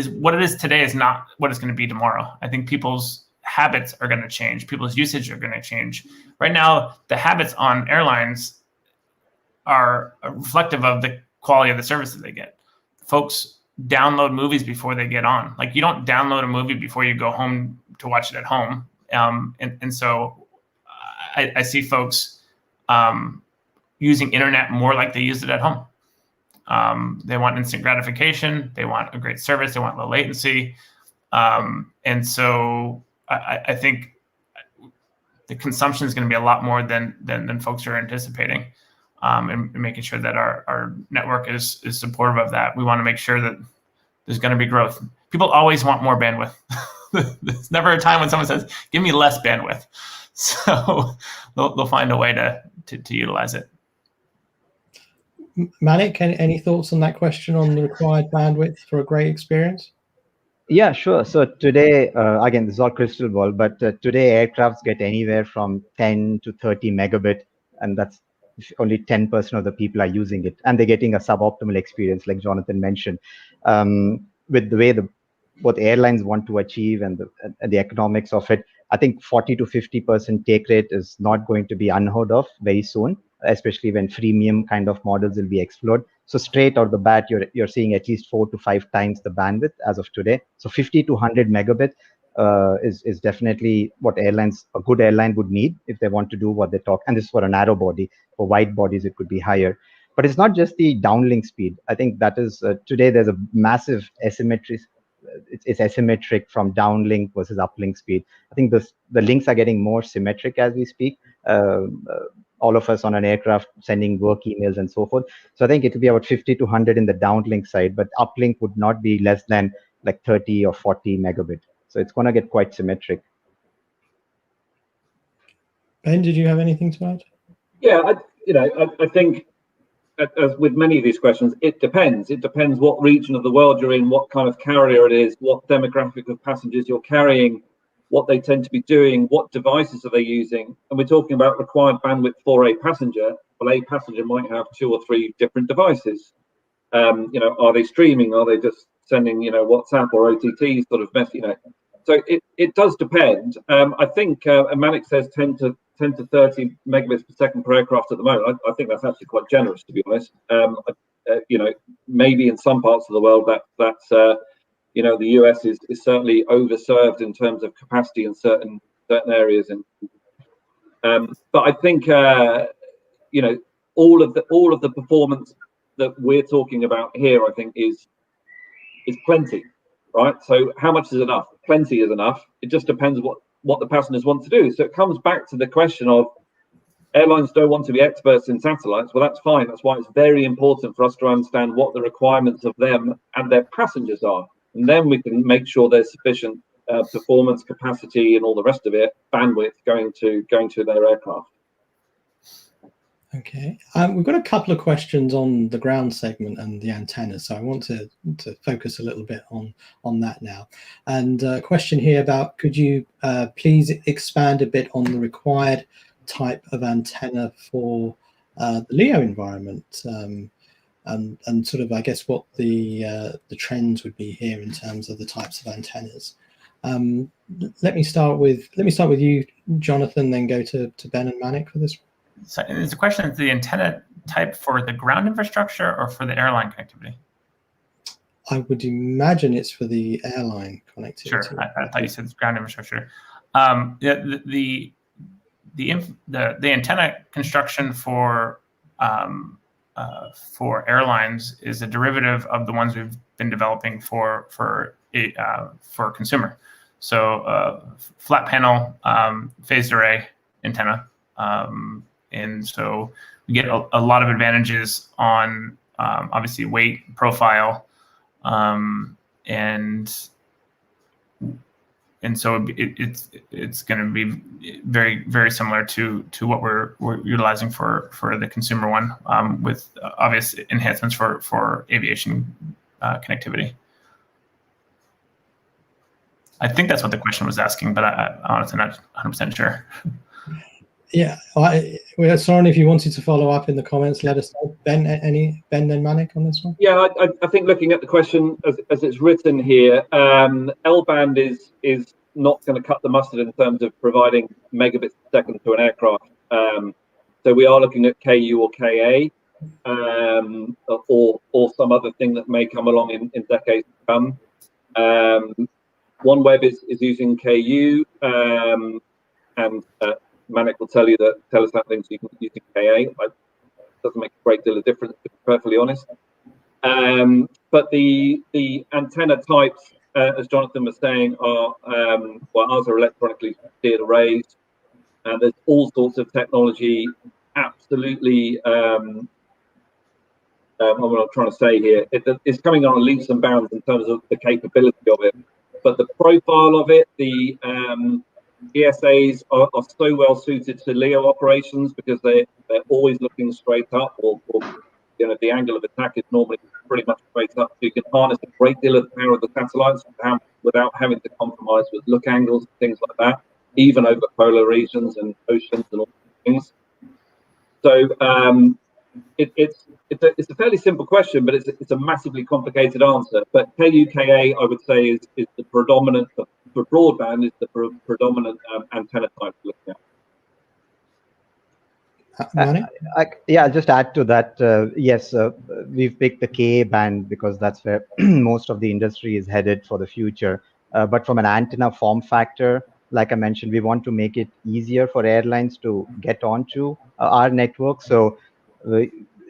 S5: what it is today is not what it's going to be tomorrow. I think people's habits are going to change. People's usage are going to change. Right now, the habits on airlines are reflective of the quality of the service that they get. Folks download movies before they get on. Like, you don't download a movie before you go home to watch it at home. And so I see folks using internet more like they use it at home. They want instant gratification. They want a great service. They want low latency. And so I think the consumption is going to be a lot more than folks are anticipating. And making sure that our network is supportive of that. We want to make sure that there's going to be growth. People always want more bandwidth. There's never a time when someone says, give me less bandwidth. So they'll find a way to utilize it.
S1: Manik, any thoughts on that question on the required bandwidth for a great experience?
S4: Yeah, sure. So today, again, this is all crystal ball, but today aircrafts get anywhere from 10 to 30 megabit, and that's only 10% of the people are using it, and they're getting a suboptimal experience, like Jonathan mentioned. With the way both airlines want to achieve and the economics of it, I think 40 to 50% take rate is not going to be unheard of very soon, especially when freemium kind of models will be explored. So straight out the bat, you're seeing at least 4 to 5 times the bandwidth as of today. So 50 to 100 megabit is definitely what a good airline would need if they want to do what they talk. And this is for a narrow body. For wide bodies, it could be higher. But it's not just the downlink speed. I think that is today there's a massive asymmetry. It's asymmetric from downlink versus uplink speed. I think the links are getting more symmetric as we speak. All of us on an aircraft sending work emails and so forth. So I think it will be about 50 to 100 in the downlink side, but uplink would not be less than like 30 or 40 megabit. So it's going to get quite symmetric.
S1: Ben, did you have anything to add?
S6: Yeah, I think, as with many of these questions, it depends. It depends what region of the world you're in, what kind of carrier it is, what demographic of passengers you're carrying, what they tend to be doing, what devices are they using. And we're talking about required bandwidth for a passenger. Well, a passenger might have 2 or 3 different devices. Are they streaming? Are they just sending, WhatsApp or OTT sort of message? So it does depend. I think Manik says 10 to 30 megabits per second per aircraft at the moment. I think that's actually quite generous, to be honest. Maybe in some parts of the world that's the US is certainly overserved in terms of capacity in certain areas. But I think all of the performance that we're talking about here, I think is plenty, right? So how much is enough? Plenty is enough. It just depends what the passengers want to do. So it comes back to the question of airlines don't want to be experts in satellites. Well, that's fine. That's why it's very important for us to understand what the requirements of them and their passengers are. And then we can make sure there's sufficient performance, capacity, and all the rest of it, bandwidth going to their aircraft.
S1: Okay, we've got a couple of questions on the ground segment and the antennas, so I want to focus a little bit on that now. And a question here about, could you please expand a bit on the required type of antenna for the LEO environment, and sort of, I guess, what the trends would be here in terms of the types of antennas. Let me start with you, Jonathan, then go to Ben and Manik for this one.
S5: So is the question, is the antenna type for the ground infrastructure or for the airline connectivity?
S1: I would imagine it's for the airline connectivity.
S5: Sure, I thought you said ground infrastructure. The antenna construction for airlines is a derivative of the ones we've been developing for consumer. So flat panel phased array antenna. And so we get a lot of advantages on obviously weight, profile, and and so it's going to be very, very similar to what we're utilizing for the consumer one, with obvious enhancements for aviation connectivity. I think that's what the question was asking, but I'm honestly not 100% sure.
S1: Yeah, Soren, if you wanted to follow up in the comments, let us know. Ben, then Manik on this one?
S6: Yeah, I think looking at the question as it's written here, L-band is not going to cut the mustard in terms of providing megabits per second to an aircraft. So we are looking at KU or KA, or some other thing that may come along in decades to come. OneWeb is using KU, and Manik will tell you that Telesat thinks you can use KA. It doesn't make a great deal of difference, to be perfectly honest. But the antenna types, as Jonathan was saying, are ours are electronically steered arrays, and there's all sorts of technology. Absolutely, what I'm trying to say here, it's coming on leaps and bounds in terms of the capability of it, but the profile of it, the ESAs are so well suited to LEO operations because they're always looking straight up, or the angle of attack is normally pretty much straight up. So you can harness a great deal of the power of the satellites without having to compromise with look angles and things like that, even over polar regions and oceans and all things. So it's a fairly simple question, but it's a massively complicated answer. But KUKA, I would say, is the predominant for broadband, is the predominant antenna type to look at.
S4: Yeah, I'll just add to that. Yes, we've picked the KA band because that's where most of the industry is headed for the future. But from an antenna form factor, like I mentioned, we want to make it easier for airlines to get onto our network. So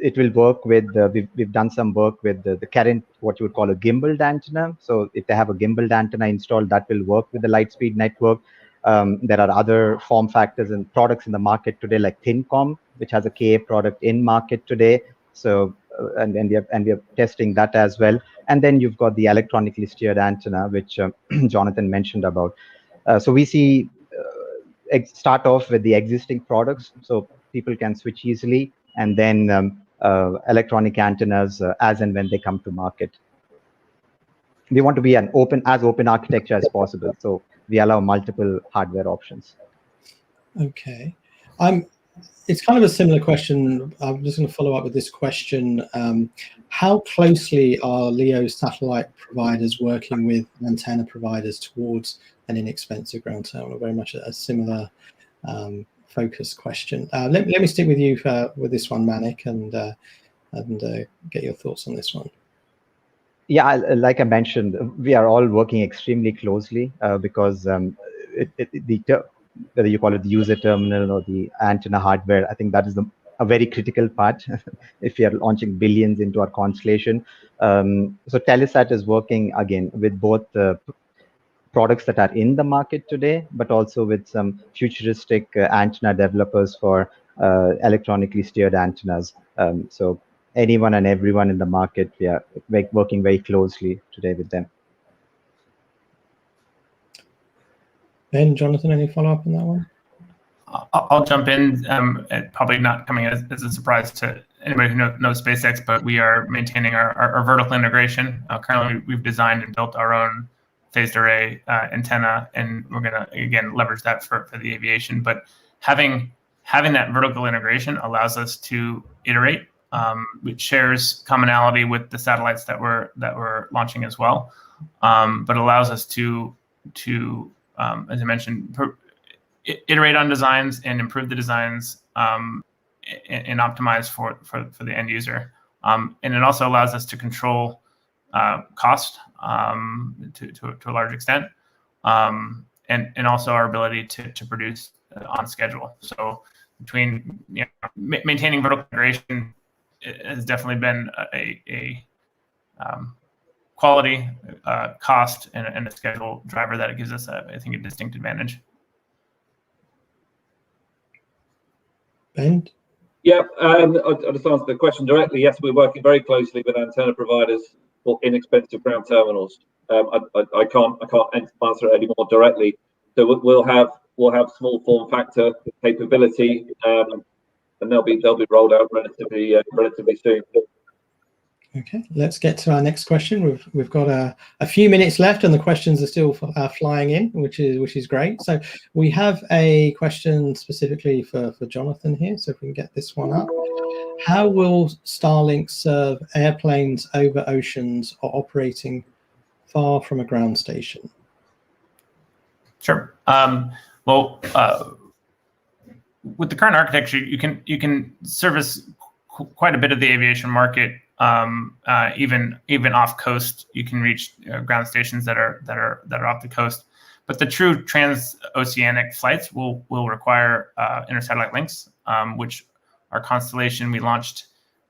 S4: it will work with, we've done some work with the current, what you would call a gimbaled antenna. So if they have a gimbaled antenna installed, that will work with the Lightspeed network. There are other form factors and products in the market today, like ThinCom, which has a KA product in market today. So and we are testing that as well. And then you've got the electronically steered antenna, which Jonathan mentioned about. So we see start off with the existing products, so people can switch easily, and then electronic antennas as and when they come to market. We want to be as open architecture as possible, so we allow multiple hardware options.
S1: Okay, it's kind of a similar question. I'm just going to follow up with this question. How closely are LEO satellite providers working with antenna providers towards an inexpensive ground terminal? Very much a similar focus question. Let me stick with you with this one, Manik, and get your thoughts on this one.
S4: Yeah, like I mentioned, we are all working extremely closely because whether you call it the user terminal or the antenna hardware, I think that is a very critical part if we are launching billions into our constellation. So Telesat is working again with both the products that are in the market today, but also with some futuristic antenna developers for electronically steered antennas. So anyone and everyone in the market, we are working very closely today with them.
S1: Ben, Jonathan, any follow-up on that one?
S5: I'll jump in. Probably not coming as a surprise to anybody who knows SpaceX, but we are maintaining our vertical integration. Currently, we've designed and built our own phased array antenna, and we're going to again leverage that for the aviation. But having that vertical integration allows us to iterate, which shares commonality with the satellites that we're launching as well, but allows us to as I mentioned, iterate on designs and improve the designs and optimize for the end user. And it also allows us to control cost to a large extent, and also our ability to produce on schedule. So between maintaining vertical integration has definitely been a quality, cost, and a schedule driver that it gives us, I think, a distinct advantage.
S1: Ben?
S6: Yeah, I'll just answer the question directly. Yes, we're working very closely with antenna providers for inexpensive ground terminals. I can't answer it any more directly. So we'll have small form factor capability, and they'll be rolled out relatively soon.
S1: Okay, let's get to our next question. We've got a few minutes left, and the questions are still flying in, which is great. So we have a question specifically for Jonathan here. So if we can get this one up. How will Starlink serve airplanes over oceans or operating far from a ground station?
S5: Sure. Well, with the current architecture, you can service quite a bit of the aviation market. Even off coast, you can reach ground stations that are off the coast. But the true transoceanic flights will require intersatellite links, which our constellation we launched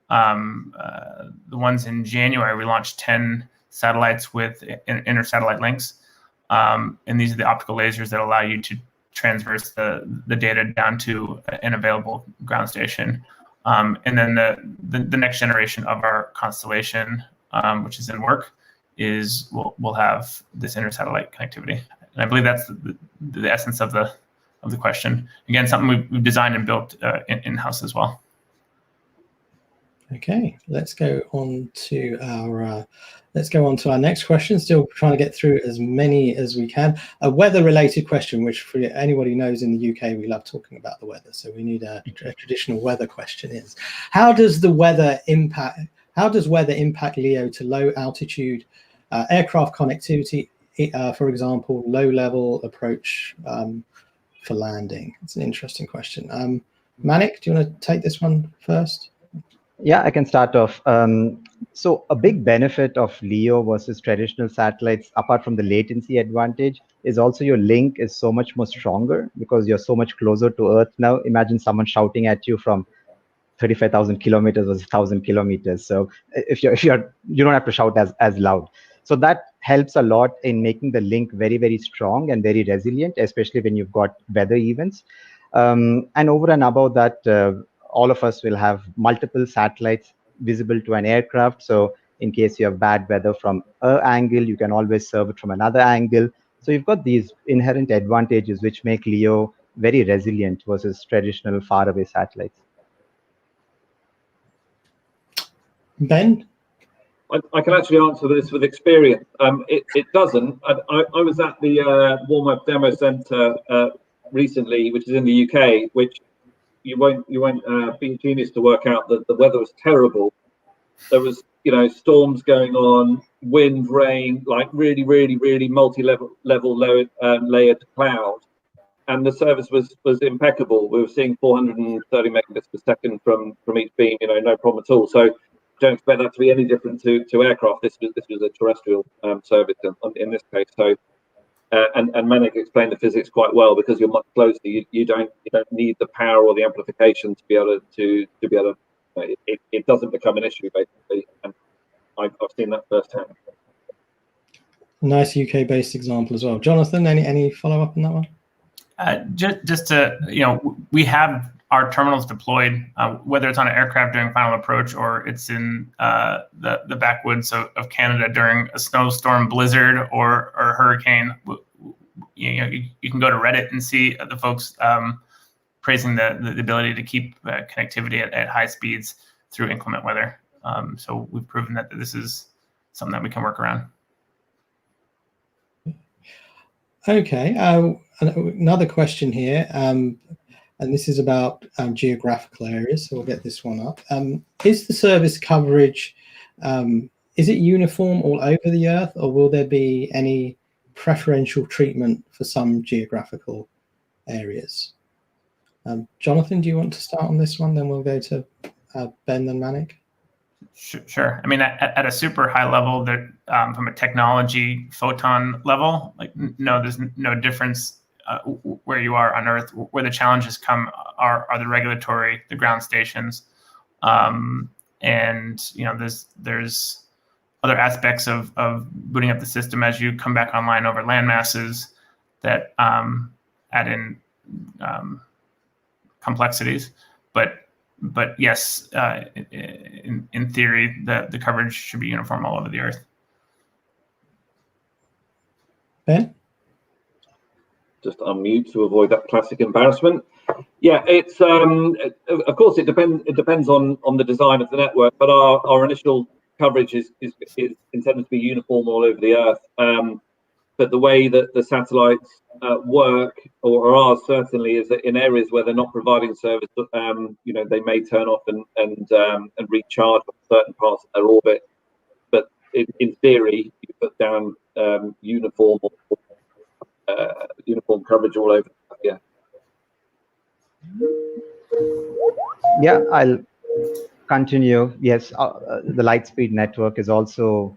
S5: the ones in January. We launched 10 satellites with intersatellite links, and these are the optical lasers that allow you to transverse the data down to an available ground station. And then the next generation of our constellation, which is in work, we'll have this intersatellite connectivity. And I believe that's the essence of the question. Again, something we've designed and built in-house as well.
S1: Okay, let's go on to our next question. Still trying to get through as many as we can. A weather-related question, which for anybody who knows in the UK, we love talking about the weather. So we need a traditional weather question. Is how does weather impact LEO to low altitude aircraft connectivity? For example, low level approach for landing. It's an interesting question. Manik, do you want to take this one first?
S4: Yeah, I can start off. So a big benefit of LEO versus traditional satellites, apart from the latency advantage, is also your link is so much more stronger because you're so much closer to Earth now. Imagine someone shouting at you from 35,000 kilometers versus 1,000 kilometers. So if you don't have to shout as loud. So that helps a lot in making the link very, very strong and very resilient, especially when you've got weather events. And over and above that, all of us will have multiple satellites visible to an aircraft. So in case you have bad weather from an angle, you can always serve it from another angle. So you've got these inherent advantages which make LEO very resilient versus traditional faraway satellites.
S1: Ben?
S6: I can actually answer this with experience. It doesn't. I was at the warm-up demo center recently, which is in the UK, which you won't be genius to work out that the weather was terrible. There was storms going on, wind, rain, like really multi-level layered cloud, and the service was impeccable. We were seeing 430 megabits per second from each beam, no problem at all. So don't expect that to be any different to aircraft. This was a terrestrial service in this case. So. And Manik explained the physics quite well because you're much closer. You don't need the power or the amplification to be able to it doesn't become an issue basically. And I've seen that firsthand.
S1: Nice UK-based example as well. Jonathan, any follow up on that one?
S5: Just to we have our terminals deployed, whether it's on an aircraft doing final approach or it's in the backwoods of Canada during a snowstorm, blizzard, or hurricane. You can go to Reddit and see the folks praising the ability to keep connectivity at high speeds through inclement weather. So we've proven that this is something that we can work around.
S1: Okay, another question here. And this is about geographical areas, so we'll get this one up. Is the service coverage, is it uniform all over the Earth, or will there be any preferential treatment for some geographical areas? Jonathan, do you want to start on this one? Then we'll go to Ben and Manik.
S5: Sure. I mean, at a super high level, that from a technology photon level, no, there's no difference where you are on Earth. Where the challenges come are the ground stations, and there's other aspects of booting up the system as you come back online over land masses that add in complexities. But yes, in theory, the coverage should be uniform all over the Earth.
S1: Ben?
S6: Just unmute to avoid that classic embarrassment. Yeah, it's of course it depends on the design of the network, but our initial coverage is intended to be uniform all over the earth. But the way that the satellites work, or are certainly, is that in areas where they're not providing service, they may turn off and recharge on certain parts of their orbit. But in theory, you put down uniform coverage all over. Yeah.
S4: Yeah, I'll continue. Yes, the Lightspeed network is also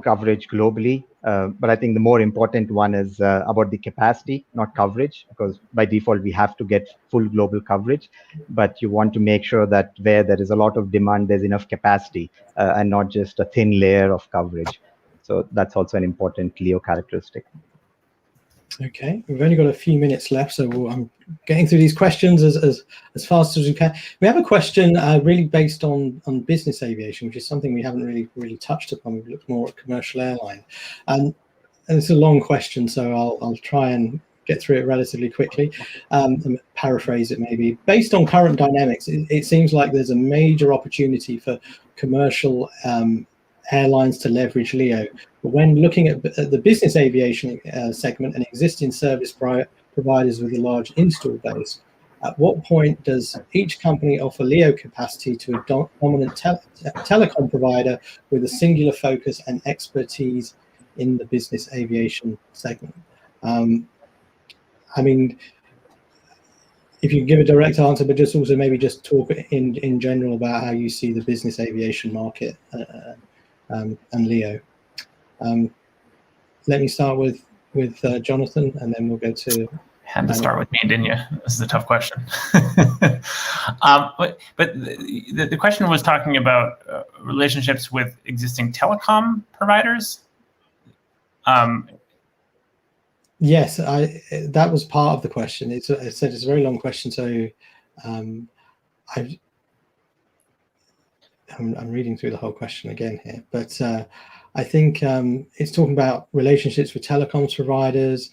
S4: coverage globally, but I think the more important one is about the capacity, not coverage, because by default we have to get full global coverage, but you want to make sure that where there is a lot of demand, there's enough capacity and not just a thin layer of coverage. So that's also an important LEO characteristic.
S1: Okay, we've only got a few minutes left, so I'm getting through these questions as fast as we can. We have a question really based on business aviation, which is something we haven't really touched upon. We've looked more at commercial airline, and it's a long question, so I'll try and get through it relatively quickly and paraphrase it maybe. Based on current dynamics, it seems like there's a major opportunity for commercial airlines to leverage LEO. But when looking at the business aviation segment and existing service providers with a large install base, at what point does each company offer LEO capacity to a dominant telecom provider with a singular focus and expertise in the business aviation segment? I mean, if you give a direct answer, but just also maybe just talk in general about how you see the business aviation market and LEO. Let me start with Jonathan, and then we'll go to.
S5: Had to start with me, didn't you? This is a tough question. But the question was talking about relationships with existing telecom providers.
S1: Yes, that was part of the question. It said it's a very long question, so I'm reading through the whole question again here, but I think it's talking about relationships with telecoms providers,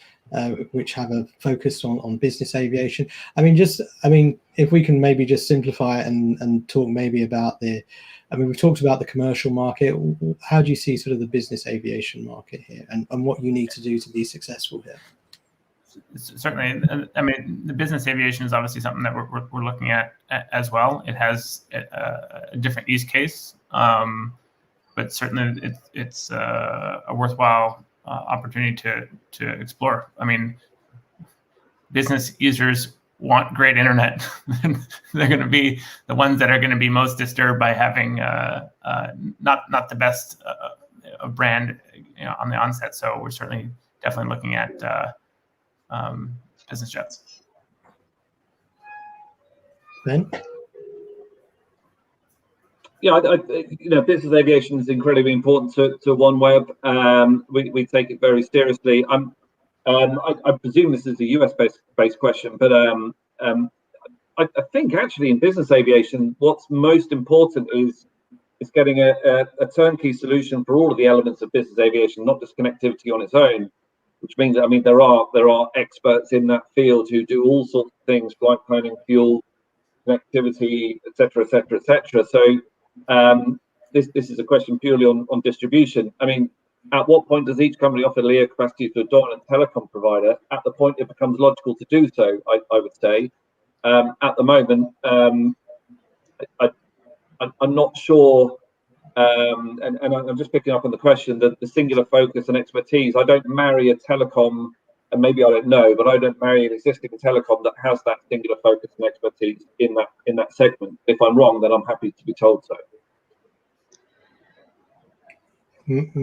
S1: which have a focus on business aviation. I mean, if we can maybe just simplify it and talk maybe about we've talked about the commercial market. How do you see sort of the business aviation market here, and what you need to do to be successful here?
S5: Certainly, I mean, the business aviation is obviously something that we're looking at as well. It has a different use case, but certainly it's a worthwhile opportunity to explore. I mean, business users want great internet. They're going to be the ones that are going to be most disturbed by having not the best brand on the onset. So we're certainly definitely looking at business jets.
S1: Ben?
S6: Yeah, business aviation is incredibly important to OneWeb. We take it very seriously. I presume this is a US-based question, but I think actually in business aviation, what's most important is getting a turnkey solution for all of the elements of business aviation, not just connectivity on its own. Which means, I mean, there are experts in that field who do all sorts of things: flight planning, fuel, connectivity, etc., etc., etc. So this is a question purely on distribution. I mean, at what point does each company offer LEO capacity to a dominant telecom provider? At the point it becomes logical to do so, I would say. At the moment, I'm not sure. And I'm just picking up on the question that the singular focus and expertise. I don't marry a telecom, and maybe I don't know, but I don't marry an existing telecom that has that singular focus and expertise in that segment. If I'm wrong, then I'm happy to be told so.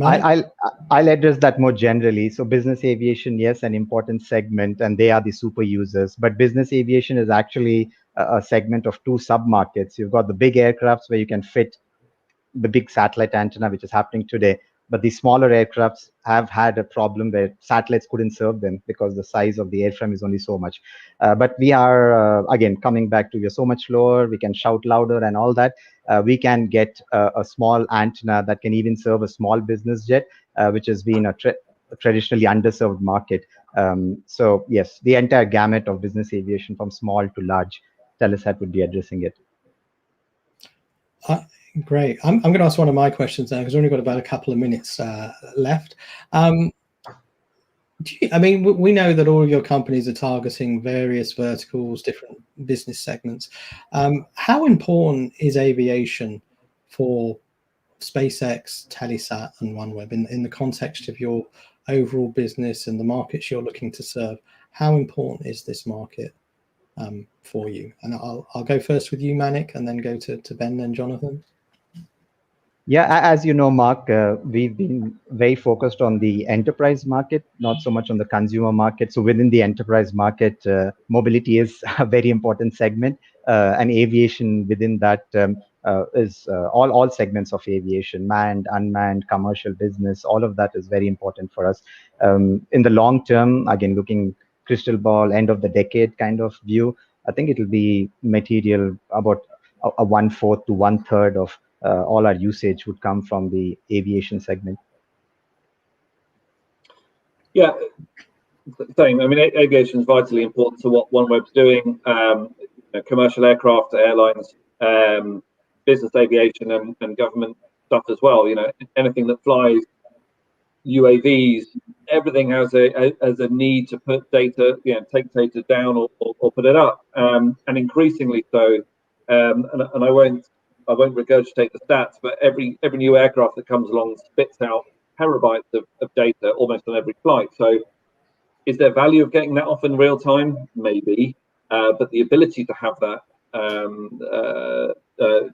S4: I'll address that more generally. So business aviation, yes, an important segment, and they are the super users. But business aviation is actually a segment of two sub-markets. You've got the big aircrafts where you can fit the big satellite antenna, which is happening today. But the smaller aircrafts have had a problem where satellites couldn't serve them because the size of the airframe is only so much. But we are, again, coming back to we're so much lower, we can shout louder and all that. We can get a small antenna that can even serve a small business jet, which has been traditionally underserved market. So yes, the entire gamut of business aviation from small to large, Telesat would be addressing it.
S1: Great. I'm going to ask one of my questions now because we've only got about a couple of minutes left. I mean, we know that all of your companies are targeting various verticals, different business segments. How important is aviation for SpaceX, Telesat, and OneWeb in the context of your overall business and the markets you're looking to serve? How important is this market for you? And I'll go first with you, Manik, and then go to Ben and Jonathan.
S4: Yeah, as you know, Mark, we've been very focused on the enterprise market, not so much on the consumer market. So within the enterprise market, mobility is a very important segment, and aviation within that is all segments of aviation, manned, unmanned, commercial business, all of that is very important for us. In the long term, again, looking crystal ball, end of the decade kind of view, I think it'll be material about a 1/4 to 1/3 of all our usage would come from the aviation segment.
S6: Yeah, same. I mean, aviation is vitally important to what OneWeb's doing. Commercial aircraft, airlines, business aviation, and government stuff as well. Anything that flies, UAVs, everything has a need to put data, take data down or put it up, and increasingly so. And I won't regurgitate the stats, but every new aircraft that comes along spits out terabytes of data almost on every flight. So is there value of getting that off in real time? Maybe, but the ability to have that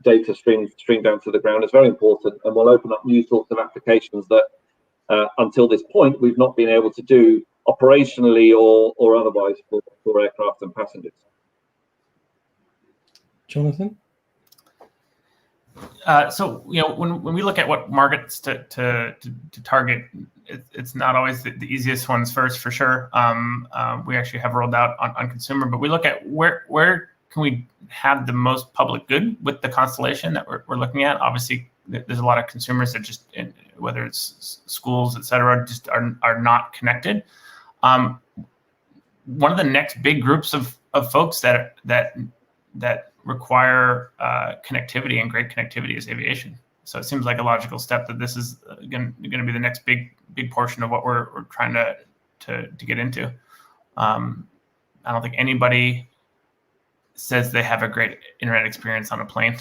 S6: data stream down to the ground is very important, and will open up new sorts of applications that until this point we've not been able to do operationally or otherwise for aircraft and passengers.
S1: Jonathan?
S5: So when we look at what markets to target, it's not always the easiest ones first, for sure. We actually have rolled out on consumer, but we look at where can we have the most public good with the constellation that we're looking at. Obviously, there's a lot of consumers that just, whether it's schools, et cetera, just are not connected. One of the next big groups of folks that require connectivity and great connectivity is aviation. So it seems like a logical step that this is going to be the next big portion of what we're trying to get into. I don't think anybody says they have a great internet experience on a plane,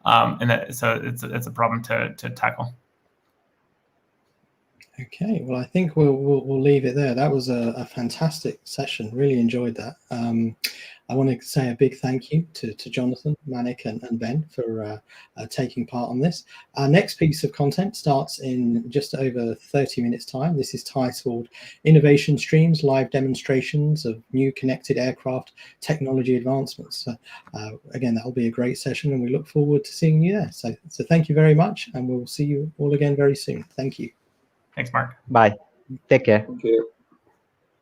S5: and so it's a problem to tackle. Okay,
S1: well, I think we'll leave it there. That was a fantastic session. Really enjoyed that. I want to say a big thank you to Jonathan, Manik, and Ben for taking part on this. Our next piece of content starts in just over 30 minutes time. This is titled Innovation Streams, Live Demonstrations of New Connected Aircraft Technology Advancements. Again, that'll be a great session, and we look forward to seeing you there. So thank you very much, and we'll see you all again very soon. Thank you.
S5: Thanks, Mark.
S4: Bye. Take care.
S6: Thank you.